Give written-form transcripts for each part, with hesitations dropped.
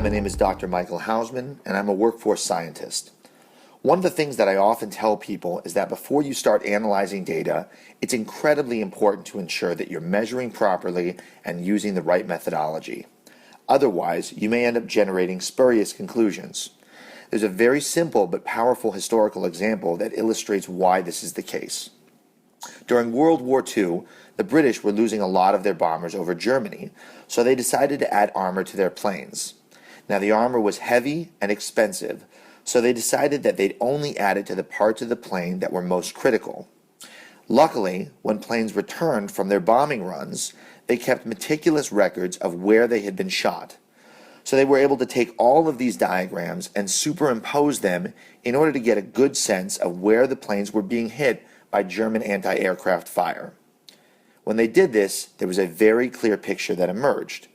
my name is Dr. Michael Housman, and I'm a workforce scientist. One of the things that I often tell people is that before you start analyzing data, it's incredibly important to ensure that you're measuring properly and using the right methodology. Otherwise, you may end up generating spurious conclusions. There's a very simple but powerful historical example that illustrates why this is the case. During World War II, the British were losing a lot of their bombers over Germany, so they decided to add armor to their planes. Now, the armor was heavy and expensive, so they decided that they'd only add it to the parts of the plane that were most critical. Luckily, when planes returned from their bombing runs, they kept meticulous records of where they had been shot. So they were able to take all of these diagrams and superimpose them in order to get a good sense of where the planes were being hit by German anti-aircraft fire. When they did this, there was a very clear picture that emerged.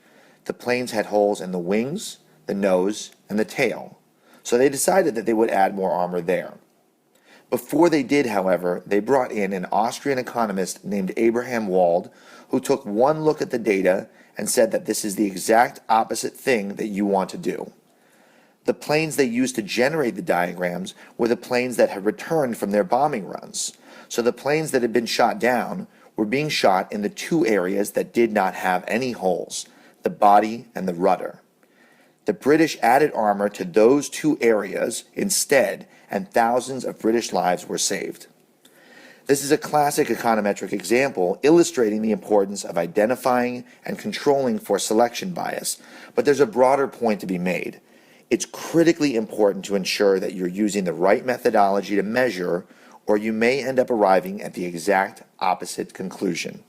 The planes had holes in the wings, the nose, and the tail, so they decided that they would add more armor there. Before they did, however, they brought in an Austrian economist named Abraham Wald, who took one look at the data and said that this is the exact opposite thing that you want to do. The planes they used to generate the diagrams were the planes that had returned from their bombing runs, so the planes that had been shot down were being shot in the two areas that did not have any holes, the body and the rudder. The British added armor to those two areas instead, and thousands of British lives were saved. This is a classic econometric example illustrating the importance of identifying and controlling for selection bias, but there's a broader point to be made. It's critically important to ensure that you're using the right methodology to measure, or you may end up arriving at the exact opposite conclusion.